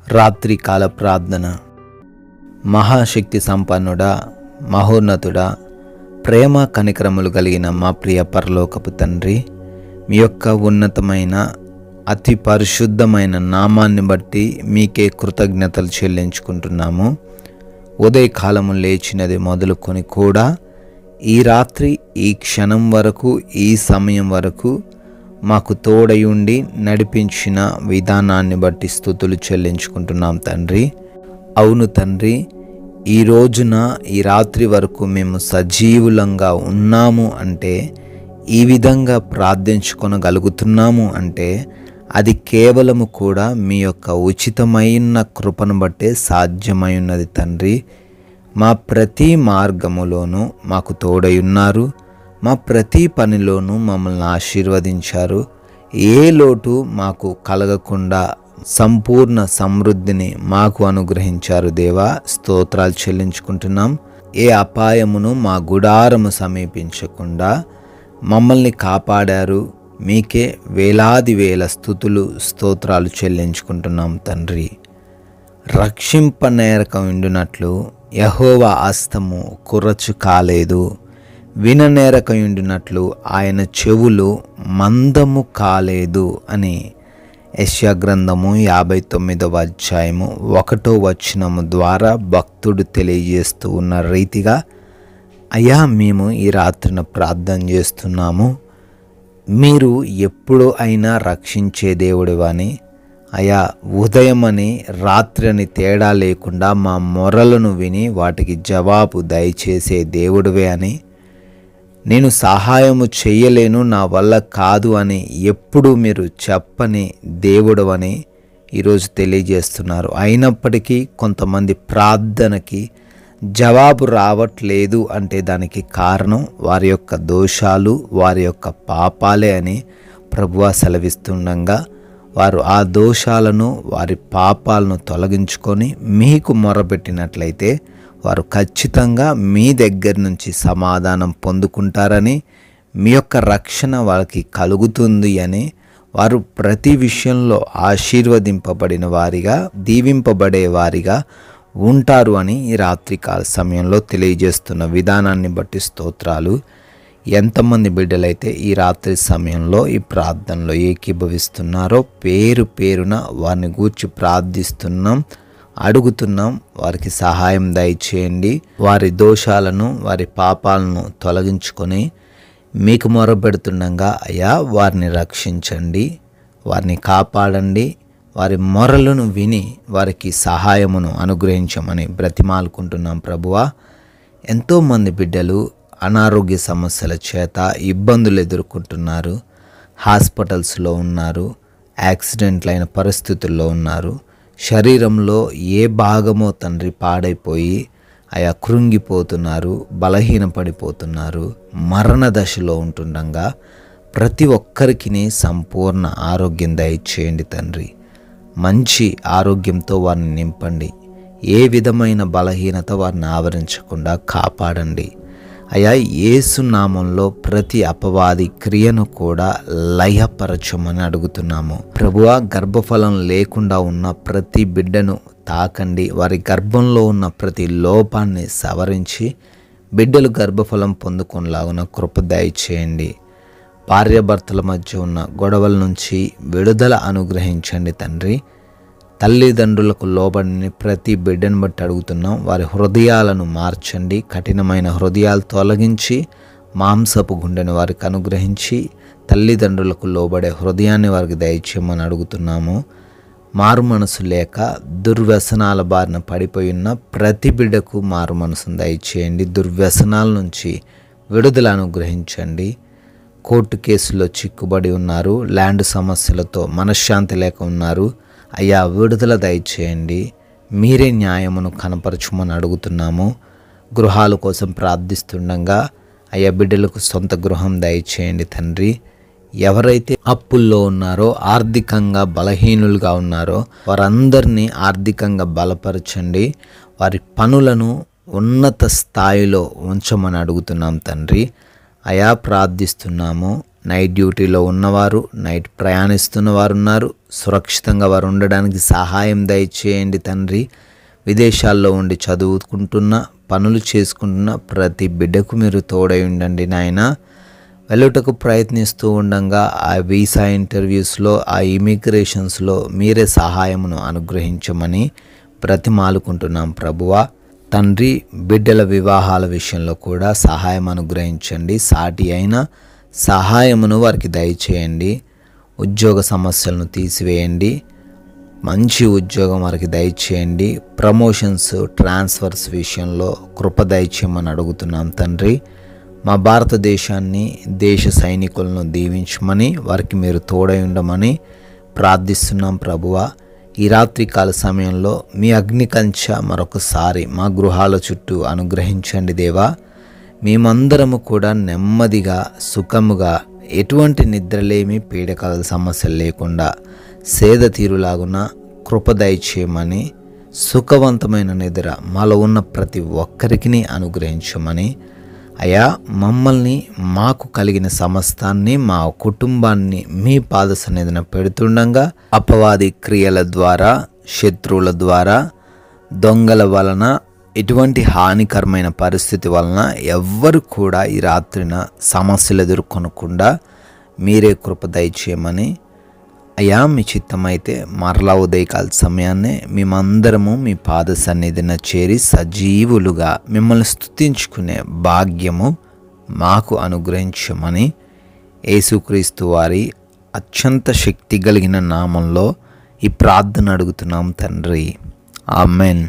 రాత్రికాల ప్రార్థన. మహాశక్తి సంపన్నుడా, మహోన్నతుడా, ప్రేమ కనికరములు కలిగిన మా ప్రియ పరలోకపు తండ్రి, మీ యొక్క ఉన్నతమైన అతి పరిశుద్ధమైన నామాన్ని బట్టి మీకే కృతజ్ఞతలు చెల్లించుకుంటున్నాము. ఉదయకాలము లేచినది మొదలుకొని కూడా ఈ రాత్రి, ఈ క్షణం వరకు, ఈ సమయం వరకు మాకు తోడయుండి నడిపించిన విధానాన్ని బట్టి స్తుతులు చెల్లించుకుంటున్నాం తండ్రి. అవును తండ్రి, ఈ రోజున ఈ రాత్రి వరకు మేము సజీవులంగా ఉన్నాము అంటే, ఈ విధంగా ప్రార్థించుకొనగలుగుతున్నాము అంటే అది కేవలము కూడా మీ యొక్క ఉచితమైన కృపను బట్టే సాధ్యమై ఉన్నది తండ్రి. మా ప్రతి మార్గములోనూ మాకు తోడయున్నారు. మా ప్రతి పనిలోనూ మమ్మల్ని ఆశీర్వదించారు. ఏ లోటు మాకు కలగకుండా సంపూర్ణ సమృద్ధిని మాకు అనుగ్రహించారు దేవా. స్తోత్రాలు చెల్లించుకుంటున్నాం. ఏ అపాయమును మా గుడారము సమీపించకుండా మమ్మల్ని కాపాడారు. మీకే వేలాది వేల స్తుతులు, స్తోత్రాలు చెల్లించుకుంటున్నాం తండ్రి. రక్షింపనేరక ఉండునట్లు యెహోవా హస్తము కుర్రచు కాలేదు, విననేరకయుండినట్లు ఆయన చెవులు మందము కాలేదు అని యెషయా గ్రంథము 59వ అధ్యాయము 1వ వచనము ద్వారా భక్తుడు తెలియజేస్తూ ఉన్న రీతిగా, అయ్యా మేము ఈ రాత్రిన ప్రార్థన చేస్తున్నాము. మీరు ఎప్పుడు అయినా రక్షించే దేవుడివని, అయ్యా ఉదయమని రాత్రి అని తేడా లేకుండా మా మొరలను విని వాటికి జవాబు దయచేసే దేవుడివే అని, నేను సహాయము చెయ్యలేను, నా వల్ల కాదు అని ఎప్పుడు మీరు చెప్పని దేవుడు అని ఈరోజు తెలియజేస్తున్నారు. అయినప్పటికీ కొంతమంది ప్రార్థనకి జవాబు రావట్లేదు అంటే దానికి కారణం వారి యొక్క దోషాలు, వారి యొక్క పాపాలే అని ప్రభువా సెలవిస్తుండగా, వారు ఆ దోషాలను, వారి పాపాలను తొలగించుకొని మీకు మొరపెట్టినట్లయితే వారు ఖచ్చితంగా మీ దగ్గర నుంచి సమాధానం పొందుకుంటారని, మీ యొక్క రక్షణ వాళ్ళకి కలుగుతుంది అని, వారు ప్రతి విషయంలో ఆశీర్వదింపబడిన వారిగా, దీవింపబడే వారిగా ఉంటారు అని ఈ రాత్రికాల సమయంలో తెలియజేస్తున్న విధానాన్ని బట్టి స్తోత్రాలు. ఎంతమంది బిడ్డలైతే ఈ రాత్రి సమయంలో ఈ ప్రార్థనలో ఏకీభవిస్తున్నారో పేరు పేరున వారిని గూర్చి ప్రార్థిస్తున్నాం, అడుగుతున్నాం. వారికి సహాయం దయచేయండి. వారి దోషాలను, వారి పాపాలను తొలగించుకొని మీకు మొరపెడుతుండగా అయ్యా వారిని రక్షించండి, వారిని కాపాడండి, వారి మొరలను విని వారికి సహాయమును అనుగ్రహించమని బ్రతిమాలుకుంటున్నాం ప్రభువా. ఎంతోమంది బిడ్డలు అనారోగ్య సమస్యల చేత ఇబ్బందులు ఎదుర్కొంటున్నారు. హాస్పిటల్స్లో ఉన్నారు, యాక్సిడెంట్లైన పరిస్థితుల్లో ఉన్నారు. శరీరంలో ఏ భాగమో తండ్రి పాడైపోయి ఆయా కృంగిపోతున్నారు, బలహీనపడిపోతున్నారు. మరణ దశలో ఉంటుండగా ప్రతి ఒక్కరికి సంపూర్ణ ఆరోగ్యం దయచేయండి తండ్రి. మంచి ఆరోగ్యంతో వారిని నింపండి. ఏ విధమైన బలహీనత వారిని ఆవరించకుండా కాపాడండి. అయ్యా యేసు నామంలో ప్రతి అపవాది క్రియను కూడా లయపరచమని అడుగుతున్నాము ప్రభువా. గర్భఫలం లేకుండా ఉన్న ప్రతి బిడ్డను తాకండి. వారి గర్భంలో ఉన్న ప్రతి లోపాన్ని సవరించి బిడ్డలు గర్భఫలం పొందుకునేలాగున కృప దయచేయండి. భార్యాభర్తల మధ్య ఉన్న గొడవల నుంచి విడుదల అనుగ్రహించండి తండ్రి. తల్లిదండ్రులకు లోబడిని ప్రతి బిడ్డను బట్టి అడుగుతున్నాం. వారి హృదయాలను మార్చండి. కఠినమైన హృదయాలు తొలగించి మాంసపు గుండెను వారికి అనుగ్రహించి తల్లిదండ్రులకు లోబడే హృదయాన్ని వారికి దయచేయమని అడుగుతున్నాము. మారు మనసు లేక దుర్వ్యసనాల బారిన పడిపోయి ఉన్న ప్రతి బిడ్డకు మారు మనసును దయచేయండి. దుర్వ్యసనాల నుంచి విడుదల అనుగ్రహించండి. కోర్టు కేసులో చిక్కుబడి ఉన్నారు, ల్యాండ్ సమస్యలతో మనశ్శాంతి లేక ఉన్నారు. అయ్యా విడుదల దయచేయండి. మీరే న్యాయమును కనపరచుమని అడుగుతున్నాము. గృహాల కోసం ప్రార్థిస్తుండగా అయ్యా బిడ్డలకు సొంత గృహం దయచేయండి తండ్రి. ఎవరైతే అప్పుల్లో ఉన్నారో, ఆర్థికంగా బలహీనులుగా ఉన్నారో వారందరినీ ఆర్థికంగా బలపరచండి. వారి పనులను ఉన్నత స్థాయిలో ఉంచమని అడుగుతున్నాం తండ్రి. అయా ప్రార్థిస్తున్నాము. నైట్ డ్యూటీలో ఉన్నవారు, నైట్ ప్రయాణిస్తున్న వారు ఉన్నారు. సురక్షితంగా వారు ఉండడానికి సహాయం దయచేయండి తండ్రి. విదేశాల్లో ఉండి చదువుకుంటున్న, పనులు చేసుకుంటున్న ప్రతి బిడ్డకు మీరు తోడై ఉండండి నాయన. వెళ్ళుటకు ప్రయత్నిస్తూ ఉండగా ఆ వీసా ఇంటర్వ్యూస్లో, ఆ ఇమిగ్రేషన్స్లో మీరే సహాయమును అనుగ్రహించమని బ్రతిమాలుకుంటున్నాం ప్రభువా. తండ్రి, బిడ్డల వివాహాల విషయంలో కూడా సహాయం అనుగ్రహించండి. సాటి అయిన సహాయమును వారికి దయచేయండి. ఉద్యోగ సమస్యలను తీసివేయండి. మంచి ఉద్యోగం వారికి దయచేయండి. ప్రమోషన్స్, ట్రాన్స్ఫర్స్ విషయంలో కృప దయచేయమని అడుగుతున్నాం తండ్రి. మా భారతదేశాన్ని, దేశ సైనికులను దీవించమని, వారికి మీరు తోడై ఉండమని ప్రార్థిస్తున్నాం ప్రభువా. ఈ రాత్రికాల సమయంలో మీ అగ్ని కంచె మరొకసారి మా గృహాల చుట్టూ అనుగ్రహించండి దేవా. మేమందరము కూడా నెమ్మదిగా, సుఖముగా, ఎటువంటి నిద్రలేమి, పీడకల సమస్యలు లేకుండా సేద తీరులాగున కృప దయచేయమని, సుఖవంతమైన నిద్ర మాలో ఉన్న ప్రతి ఒక్కరికి అనుగ్రహించమని, అయా మమ్మల్ని, మాకు కలిగిన సమస్తాన్ని, మా కుటుంబాన్ని మీ పాద సన్నిధిన పెడుతుండగా అపవాది క్రియల ద్వారా, శత్రువుల ద్వారా, దొంగల వలన, ఎటువంటి హానికరమైన పరిస్థితి వలన ఎవ్వరు కూడా ఈ రాత్రిన సమస్యలు ఎదుర్కొనకుండా మీరే కృప దయచేయమని, అయ్యా మీ చిత్తమైతే మరలా ఉదయకాల సమయాన్నే మేమందరము మీ పాద సన్నిధిన చేరి సజీవులుగా మిమ్మల్ని స్తుతించుకునే భాగ్యము మాకు అనుగ్రహించమని యేసుక్రీస్తు వారి అత్యంత శక్తి కలిగిన నామంలో ఈ ప్రార్థన అడుగుతున్నాం తండ్రి. ఆమెన్.